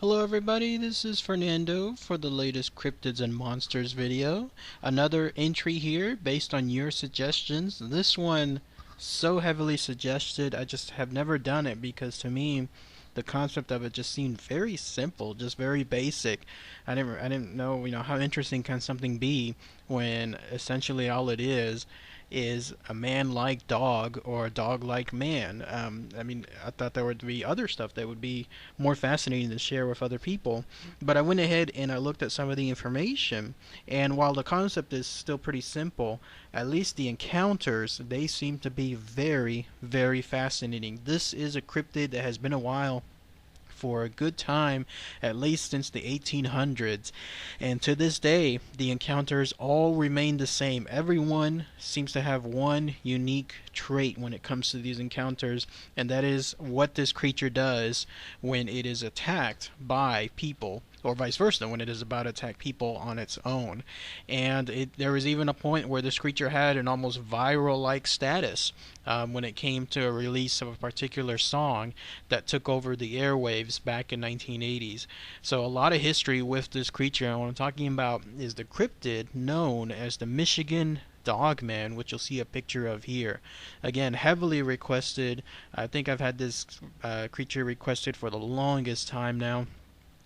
Hello everybody, this is Fernando for the latest Cryptids and Monsters video. Another entry here based on your suggestions. This one so heavily suggested, I just have never done it because to me the concept of it just seemed very simple, just very basic. I didn't know, how interesting can something be when essentially all it is a man-like dog or a dog-like man. I thought there would be other stuff that would be more fascinating to share with other people. But I went ahead and I looked at some of the information, and while the concept is still pretty simple, at least the encounters, they seem to be very, very fascinating. This is a cryptid that has been a while for a good time, at least since the 1800s. And to this day, the encounters all remain the same. Everyone seems to have one unique trait when it comes to these encounters, and that is what this creature does when it is attacked by people, or vice versa, when it is about to attack people on its own. And there was even a point where this creature had an almost viral-like status when it came to a release of a particular song that took over the airwaves back in 1980s. So a lot of history with this creature, and what I'm talking about is the cryptid known as the Michigan Dogman, which you'll see a picture of here. Again, heavily requested. I think I've had this creature requested for the longest time now.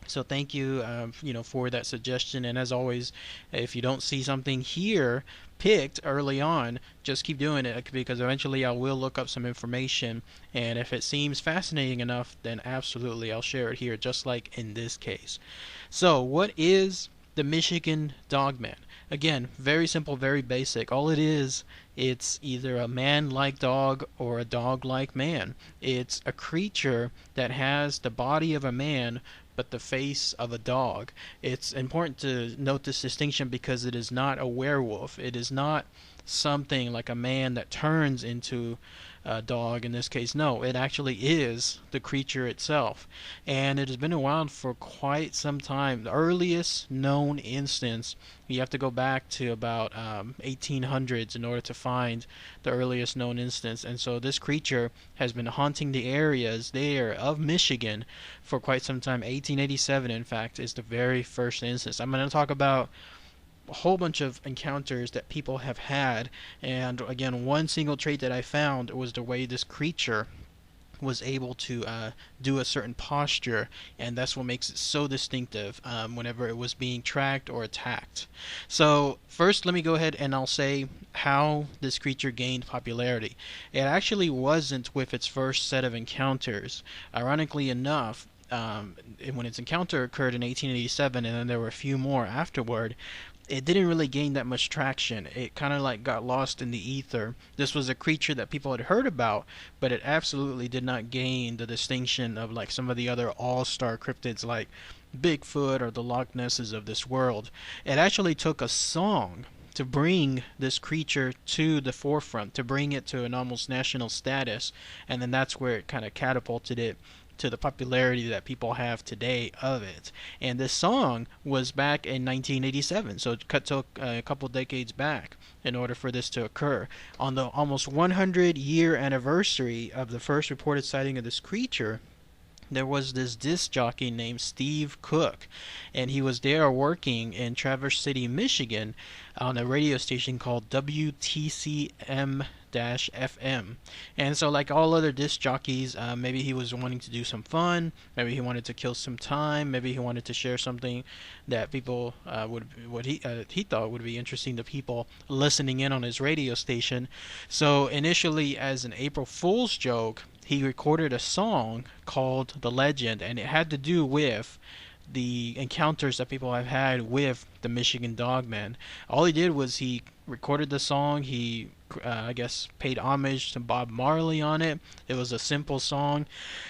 So thank you, for that suggestion. And as always, if you don't see something here picked early on, just keep doing it because eventually I will look up some information. And if it seems fascinating enough, then absolutely I'll share it here, just like in this case. So what is the Michigan Dogman? Again, very simple, very basic. All it is, it's either a man-like dog or a dog-like man. It's a creature that has the body of a man but the face of a dog. It's important to note this distinction because it is not a werewolf. It is not something like a man that turns into a dog in this case. No, it actually is the creature itself. And it has been around for quite some time. The earliest known instance, you have to go back to about 1800s in order to find the earliest known instance. And so this creature has been haunting the areas there of Michigan for quite some time. 1887, in fact, is the very first instance. I'm going to talk about a whole bunch of encounters that people have had, and again, one single trait that I found was the way this creature was able to do a certain posture, and that's what makes it so distinctive whenever it was being tracked or attacked. So first, let me go ahead and I'll say how this creature gained popularity. It actually wasn't with its first set of encounters. Ironically enough, when its encounter occurred in 1887, and then there were a few more afterward, it didn't really gain that much traction. It kind of like got lost in the ether. This was a creature that people had heard about, but it absolutely did not gain the distinction of like some of the other all-star cryptids like Bigfoot or the Loch Nesses of this world. It actually took a song to bring this creature to the forefront, to bring it to an almost national status, and then that's where it kind of catapulted it to the popularity that people have today of it. And this song was back in 1987, so it took a couple decades back in order for this to occur. On the almost 100-year anniversary of the first reported sighting of this creature, there was this disc jockey named Steve Cook, and he was there working in Traverse City, Michigan, on a radio station called WTCM FM. And so like all other disc jockeys, maybe he was wanting to do some fun, maybe he wanted to kill some time, maybe he wanted to share something that people he thought would be interesting to people listening in on his radio station. So initially, as an April Fool's joke, he recorded a song called The Legend, and it had to do with the encounters that people have had with the Michigan Dogman. All he did was he recorded the song. He, I guess, paid homage to Bob Marley on it. It was a simple song,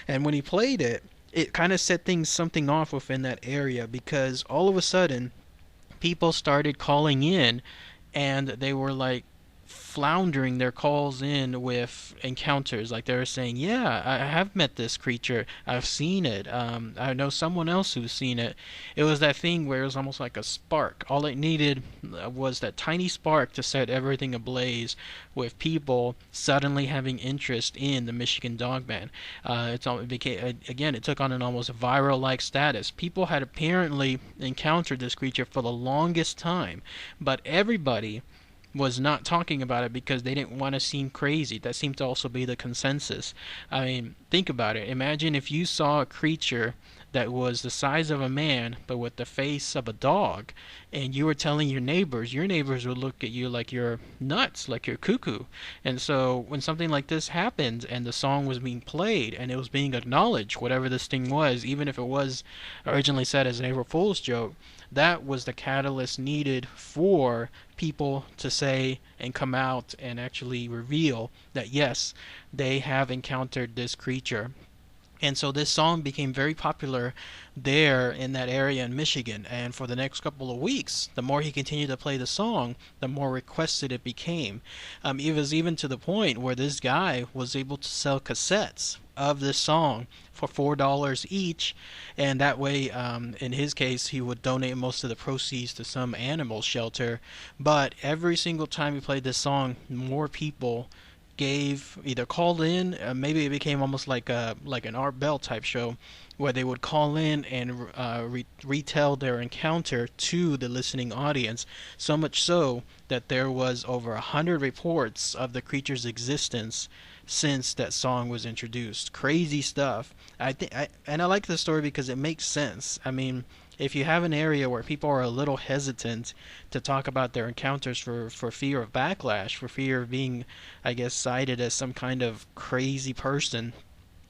and when he played it, it kind of set something off within that area because all of a sudden, people started calling in, and they were like floundering their calls in with encounters. Like they were saying, yeah, I have met this creature. I've seen it. I know someone else who's seen it. It was that thing where it was almost like a spark. All it needed was that tiny spark to set everything ablaze, with people suddenly having interest in the Michigan Dogman. It became, again, it took on an almost viral-like status. People had apparently encountered this creature for the longest time, but everybody was not talking about it because they didn't want to seem crazy. That seemed to also be the consensus. I mean, think about it. Imagine if you saw a creature that was the size of a man but with the face of a dog, and you were telling your neighbors would look at you like you're nuts, like you're cuckoo. And so when something like this happened and the song was being played and it was being acknowledged, whatever this thing was, even if it was originally said as an April Fool's joke, that was the catalyst needed for people to say and come out and actually reveal that yes, they have encountered this creature. And so this song became very popular there in that area in Michigan. And for the next couple of weeks, the more he continued to play the song, the more requested it became. It was even to the point where this guy was able to sell cassettes of this song for $4 each, and that way, in his case, he would donate most of the proceeds to some animal shelter. But every single time he played this song, more people either called in, maybe it became almost like an Art Bell type show, where they would call in and retell their encounter to the listening audience. So much so that there was over 100 reports of the creature's existence since that song was introduced. Crazy stuff. And I like the story because it makes sense. I mean, if you have an area where people are a little hesitant to talk about their encounters for fear of backlash, for fear of being, I guess, cited as some kind of crazy person,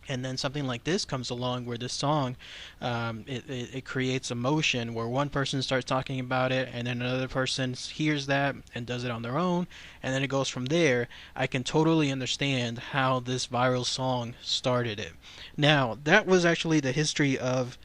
and then something like this comes along where this song, it creates emotion where one person starts talking about it and then another person hears that and does it on their own, and then it goes from there. I can totally understand how this viral song started it. Now, that was actually the history of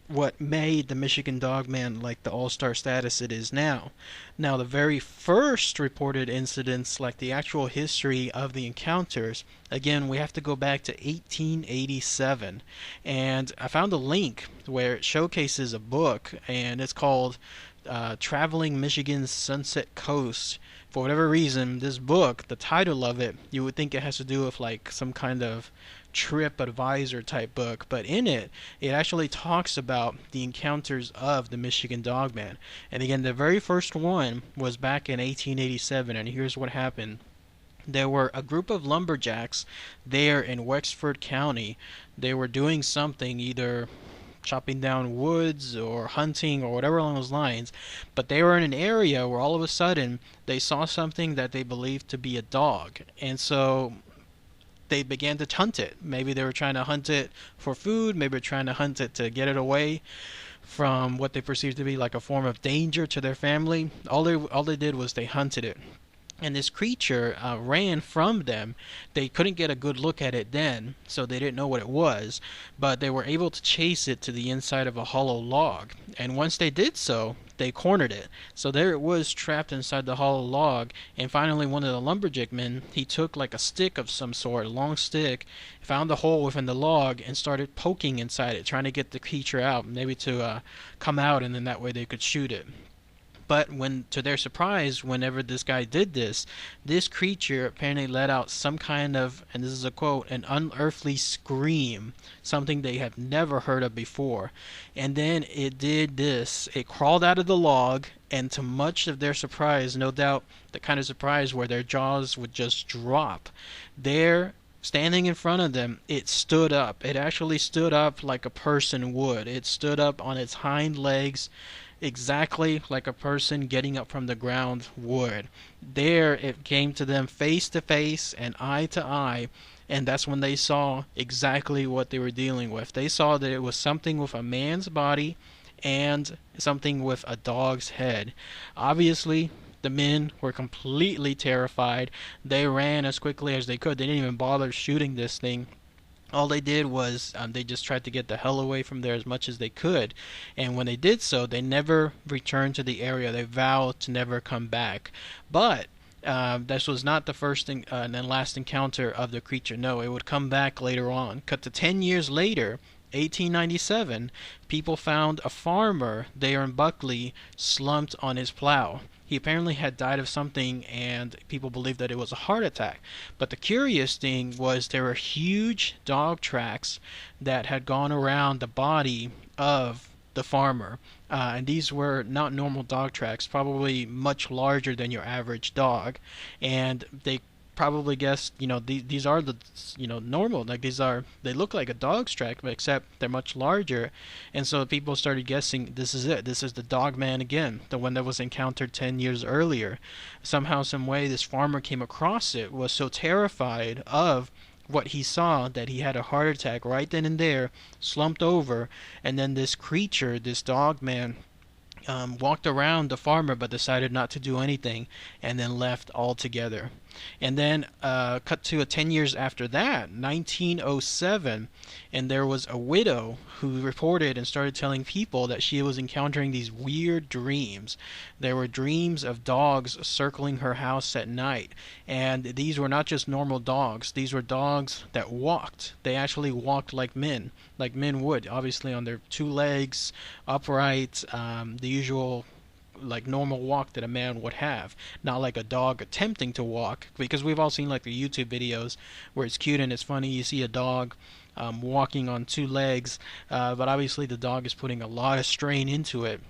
what made the Michigan Dogman like the all-star status it is now. Now, the very first reported incidents, like the actual history of the encounters, again, we have to go back to 1887. And I found a link where it showcases a book, and it's called Traveling Michigan's Sunset Coast. For whatever reason, this book, the title of it, you would think it has to do with like some kind of trip advisor type book, but in it actually talks about the encounters of the Michigan Dogman. And again, the very first one was back in 1887, and here's what happened. There were a group of lumberjacks there in Wexford County. They were doing something, either chopping down woods or hunting or whatever along those lines, but they were in an area where all of a sudden they saw something that they believed to be a dog, and so they began to hunt it. Maybe they were trying to hunt it for food, maybe they were trying to hunt it to get it away from what they perceived to be like a form of danger to their family. All they did was they hunted it. And this creature ran from them. They couldn't get a good look at it then, so they didn't know what it was, but they were able to chase it to the inside of a hollow log. And once they did so, they cornered it. So there it was, trapped inside the hollow log. And finally, one of the lumberjack men, he took like a stick of some sort, a long stick, found the hole within the log, and started poking inside it, trying to get the creature out, maybe to come out, and then that way they could shoot it. But to their surprise, whenever this guy did this creature apparently let out some kind of, and this is a quote, an unearthly scream, something they have never heard of before. And then it did this. It crawled out of the log, and to much of their surprise, no doubt the kind of surprise where their jaws would just drop, there, standing in front of them, it stood up. It actually stood up like a person would. It stood up on its hind legs, exactly like a person getting up from the ground would. There it came to them face to face and eye to eye, and that's when they saw exactly what they were dealing with. They saw that it was something with a man's body and something with a dog's head. Obviously, the men were completely terrified. They ran as quickly as they could. They didn't even bother shooting this thing. All they did was they just tried to get the hell away from there as much as they could. And when they did so, they never returned to the area. They vowed to never come back. But This was not the first and then last encounter of the creature. No, it would come back later on. Cut to 10 years later, 1897, people found a farmer there in Buckley slumped on his plow. He apparently had died of something, and people believed that it was a heart attack. But the curious thing was there were huge dog tracks that had gone around the body of the farmer. And these were not normal dog tracks, probably much larger than your average dog. And they probably guessed, these are the, normal, like they look like a dog's track, but except they're much larger. And so people started guessing, this is it, this is the Dogman again, the one that was encountered 10 years earlier. Somehow, some way, this farmer came across it, was so terrified of what he saw that he had a heart attack right then and there, slumped over, and then this creature, this Dogman, walked around the farmer but decided not to do anything, and then left altogether. And then cut to 10 years after that, 1907, and there was a widow who reported and started telling people that she was encountering these weird dreams. There were dreams of dogs circling her house at night, and these were not just normal dogs. These were dogs that walked. They actually walked like men would, obviously on their two legs, upright, the usual like normal walk that a man would have, not like a dog attempting to walk, because we've all seen like the YouTube videos where it's cute and it's funny, you see a dog walking on two legs, but obviously the dog is putting a lot of strain into it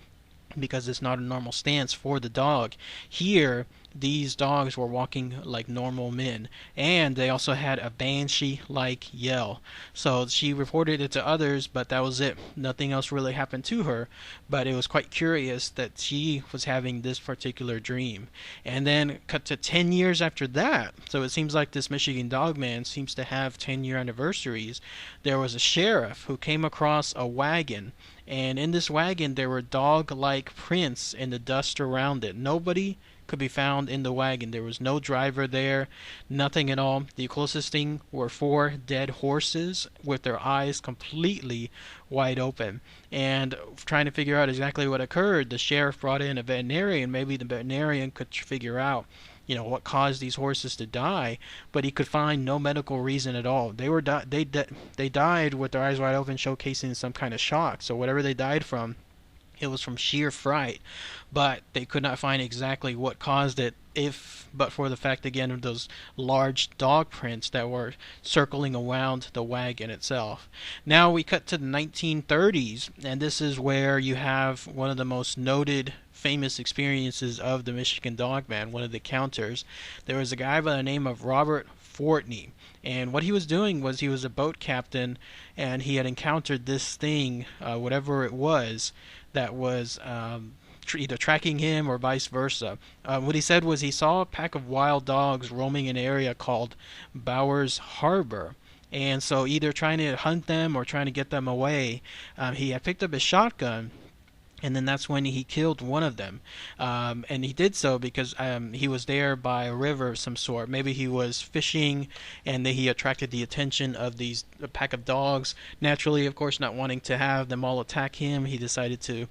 because it's not a normal stance for the dog. Here, these dogs were walking like normal men, and they also had a banshee-like yell. So she reported it to others, but that was it. Nothing else really happened to her, but it was quite curious that she was having this particular dream. And then cut to 10 years after that, so it seems like this Michigan Dogman seems to have 10-year anniversaries. There was a sheriff who came across a wagon, and in this wagon there were dog-like prints in the dust around it. Nobody could be found in the wagon. There was no driver there, nothing at all. The closest thing were 4 dead horses with their eyes completely wide open. And trying to figure out exactly what occurred, the sheriff brought in a veterinarian. Maybe the veterinarian could figure out what caused these horses to die, but he could find no medical reason at all. They died with their eyes wide open, showcasing some kind of shock. So whatever they died from, it was from sheer fright, but they could not find exactly what caused it, but for the fact again of those large dog prints that were circling around the wagon itself. Now we cut to the 1930s, and this is where you have one of the most noted famous experiences of the Michigan Dogman, one of the counters. There was a guy by the name of Robert Fortney, and what he was doing was he was a boat captain, and he had encountered this thing, whatever it was, that was either tracking him or vice versa. What he said was he saw a pack of wild dogs roaming an area called Bowers Harbor. And so either trying to hunt them or trying to get them away, he had picked up his shotgun, and then that's when he killed one of them. And he did so because he was there by a river of some sort. Maybe he was fishing, and he attracted the attention of a pack of dogs. Naturally, of course, not wanting to have them all attack him, he decided to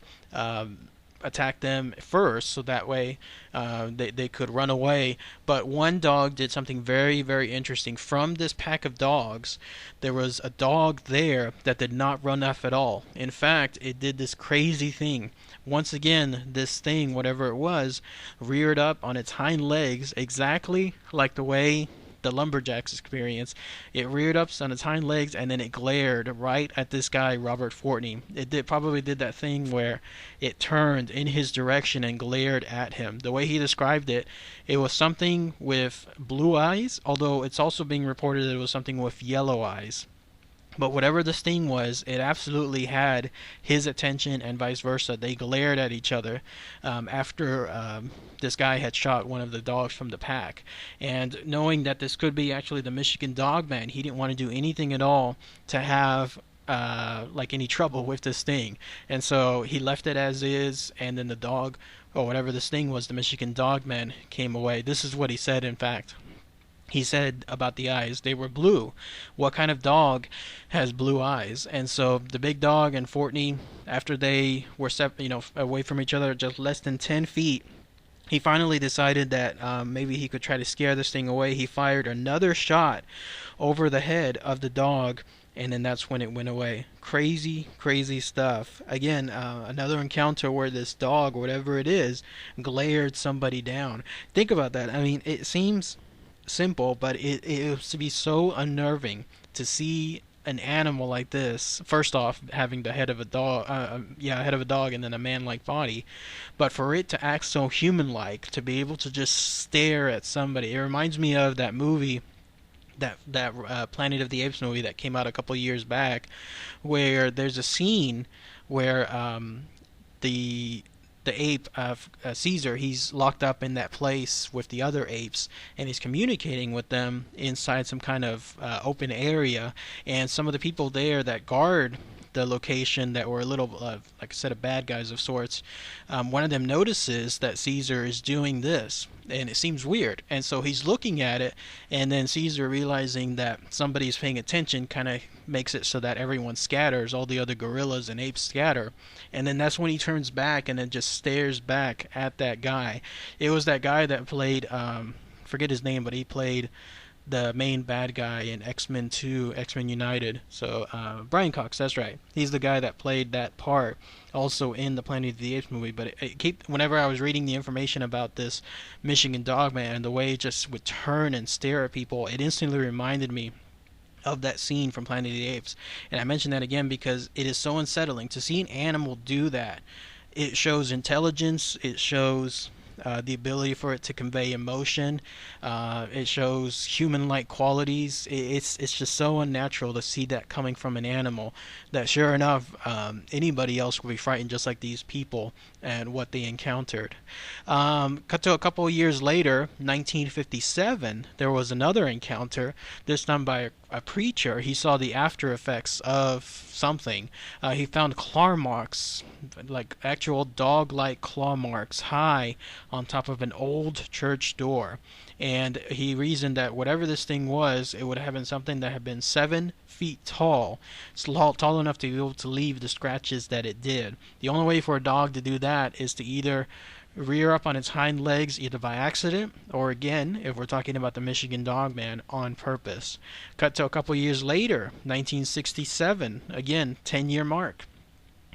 attack them first, so that way they could run away. But one dog did something very, very interesting. From this pack of dogs, there was a dog there that did not run off at all. In fact, it did this crazy thing. Once again, this thing, whatever it was, reared up on its hind legs, exactly like the way the lumberjacks experience. It reared up on its hind legs, and then it glared right at this guy, Robert Fortney. It probably did that thing where it turned in his direction and glared at him. The way he described it, it was something with blue eyes, although it's also being reported that it was something with yellow eyes. But whatever this thing was, it absolutely had his attention and vice versa. They glared at each other after this guy had shot one of the dogs from the pack. And knowing that this could be actually the Michigan Dogman, he didn't want to do anything at all to have like any trouble with this thing. And so he left it as is, and then the dog, or whatever this thing was, the Michigan Dogman, came away. This is what he said, in fact. He said about the eyes, they were blue. What kind of dog has blue eyes? And so the big dog and Fortney, after they were away from each other just less than 10 feet, He finally decided that maybe he could try to scare this thing away. He fired another shot over the head of the dog, and then that's when it went away. Crazy, crazy stuff. Again, another encounter where this dog, whatever it is, glared somebody down. Think about that. I mean, it seems simple, but it was to be so unnerving to see an animal like this. First off, having the head of a dog, head of a dog, and then a man-like body, but for it to act so human-like, to be able to just stare at somebody. It reminds me of that movie, that Planet of the Apes movie that came out a couple years back, where there's a scene where the the ape Caesar, he's locked up in that place with the other apes, and he's communicating with them inside some kind of open area. And some of the people there that guard the location, that were a little like a set of bad guys of sorts, one of them notices that Caesar is doing this, and it seems weird, and so he's looking at it, and then Caesar, realizing that somebody's paying attention, kind of makes it so that everyone scatters, all the other gorillas and apes scatter, and then that's when he turns back and then just stares back at that guy. It was that guy that played, forget his name, but he played the main bad guy in X-Men 2, X-Men United. So Brian Cox, that's right. He's the guy that played that part, also in the Planet of the Apes movie. But whenever I was reading the information about this Michigan Dogman and the way it just would turn and stare at people, it instantly reminded me of that scene from Planet of the Apes. And I mention that again because it is so unsettling to see an animal do that. It shows intelligence. It shows the ability for it to convey emotion. It shows human-like qualities. It's just so unnatural to see that coming from an animal, that sure enough, anybody else would be frightened just like these people and what they encountered. Cut to a couple of years later, 1957, there was another encounter, this time by a preacher. He saw the after effects of something. He found claw marks, like actual dog-like claw marks, high on top of an old church door. And he reasoned that whatever this thing was, it would have been something that had been 7 feet tall. It's tall enough to be able to leave the scratches that it did. The only way for a dog to do that is to either rear up on its hind legs, either by accident or, again, if we're talking about the Michigan Dogman, on purpose. Cut to a couple years later, 1967, again, 10-year mark.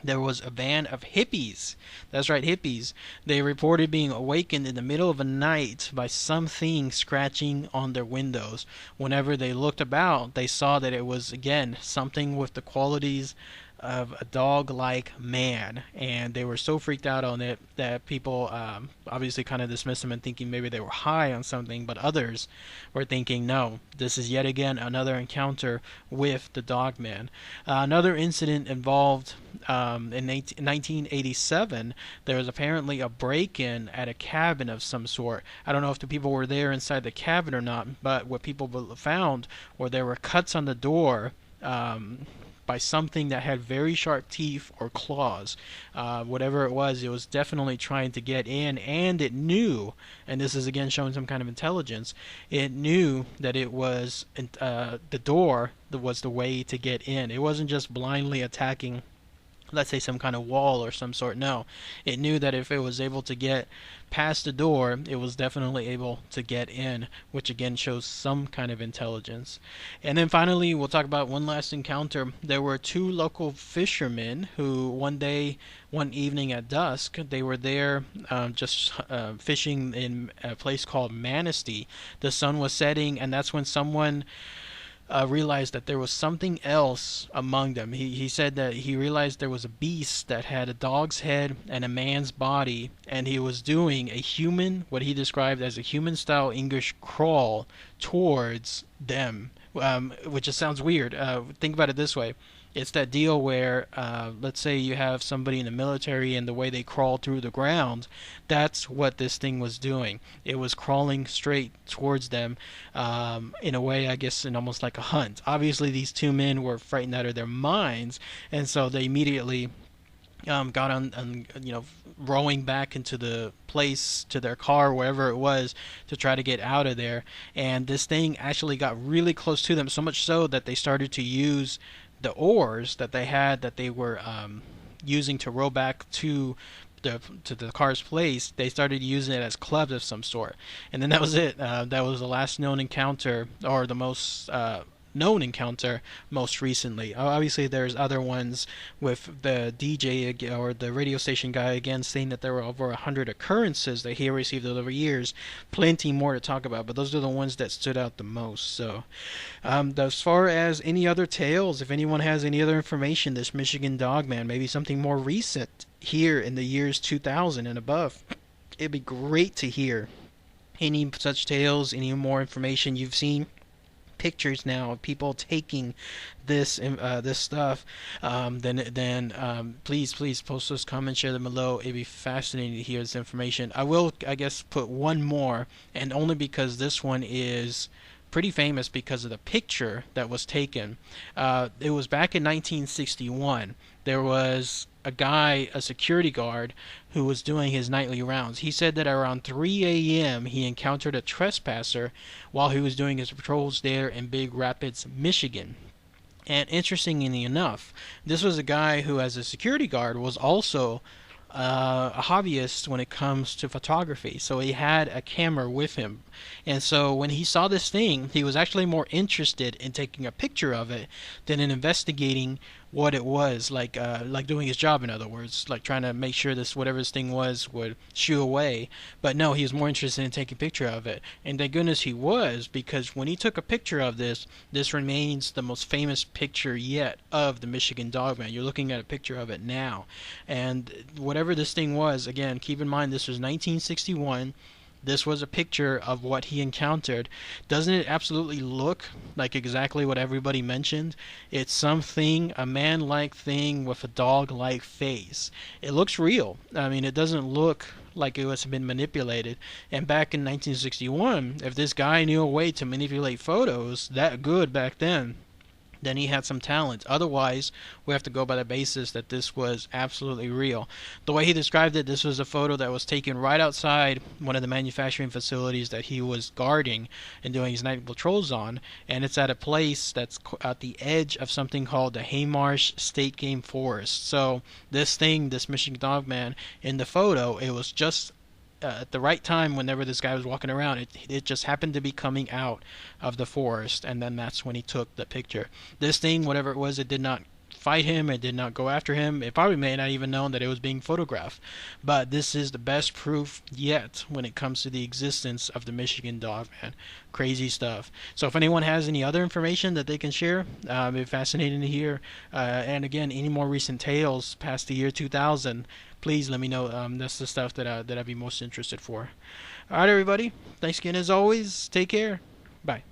There was a band of hippies. That's right, hippies. They reported being awakened in the middle of the night by something scratching on their windows. Whenever they looked about, they saw that it was, again, something with the qualities of a dog-like man, and they were so freaked out on it that people obviously kind of dismissed them and thinking maybe they were high on something, but others were thinking, no, this is yet again another encounter with the Dogman. Another incident involved in 1987. There was apparently a break-in at a cabin of some sort. I don't know if the people were there inside the cabin or not, but what people found were there were cuts on the door by something that had very sharp teeth or claws. Whatever it was definitely trying to get in, and it knew, and this is again showing some kind of intelligence, it knew that it was the door that was the way to get in. It wasn't just blindly attacking, let's say, some kind of wall or some sort. No, it knew that if it was able to get past the door, it was definitely able to get in, which again shows some kind of intelligence. And then finally, we'll talk about one last encounter. There were 2 local fishermen who one evening at dusk, they were there just fishing in a place called Manistee. The sun was setting, and that's when someone realized that there was something else among them. He said that he realized there was a beast that had a dog's head and a man's body, and he was doing a human, what he described as a human-style English crawl towards them, which just sounds weird. Think about it this way. It's that deal where, let's say you have somebody in the military and the way they crawl through the ground. That's what this thing was doing. It was crawling straight towards them, in a way, I guess, in almost like a hunt. Obviously, these 2 men were frightened out of their minds, and so they immediately got on, rowing back into the place, to their car, wherever it was, to try to get out of there. And this thing actually got really close to them, so much so that they started to use the oars that they had, that they were using to row back to the car's place, they started using it as clubs of some sort, and then that was it. That was the last known encounter, or the most known encounter most recently. Obviously, there's other ones with the DJ or the radio station guy again saying that there were over 100 occurrences that he received over years. Plenty more to talk about, but those are the ones that stood out the most. So, as far as any other tales, if anyone has any other information, this Michigan Dogman, maybe something more recent here in the years 2000 and above, it'd be great to hear any such tales, any more information you've seen. Pictures now of people taking this stuff, then please post those comments, share them below. It'd be fascinating to hear this information. I will, I guess, put one more, and only because this one is pretty famous because of the picture that was taken. It was back in 1961. There was a guy, a security guard, who was doing his nightly rounds. He said that around 3 a.m. he encountered a trespasser while he was doing his patrols there in Big Rapids, Michigan. And interestingly enough, this was a guy who, as a security guard, was also a hobbyist when it comes to photography. So he had a camera with him. And so when he saw this thing, he was actually more interested in taking a picture of it than in investigating what it was, like doing his job, in other words, like trying to make sure this, whatever this thing was, would shoo away. But no, he was more interested in taking a picture of it. And thank goodness he was, because when he took a picture of this, this remains the most famous picture yet of the Michigan Dogman. You're looking at a picture of it now. And whatever this thing was, again, keep in mind this was 1961. This was a picture of what he encountered. Doesn't it absolutely look like exactly what everybody mentioned? It's something, a man-like thing with a dog-like face. It looks real. I mean, it doesn't look like it was been manipulated. And back in 1961, if this guy knew a way to manipulate photos that good back then he had some talent. Otherwise, we have to go by the basis that this was absolutely real. The way he described it, this was a photo that was taken right outside one of the manufacturing facilities that he was guarding and doing his night patrols on, and it's at a place that's at the edge of something called the Haymarsh State Game Forest. So this thing, this Michigan Dogman, in the photo, it was just at the right time whenever this guy was walking around. It just happened to be coming out of the forest, and then that's when he took the picture. This thing, whatever it was, it did not fight him, it did not go after him. It probably may not even known that it was being photographed. But this is the best proof yet when it comes to the existence of the Michigan Dogman. Crazy stuff. So if anyone has any other information that they can share, it'd be fascinating to hear. And again, any more recent tales past the year 2000, please let me know. That's the stuff that I'd be most interested for. Alright, everybody. Thanks again as always. Take care. Bye.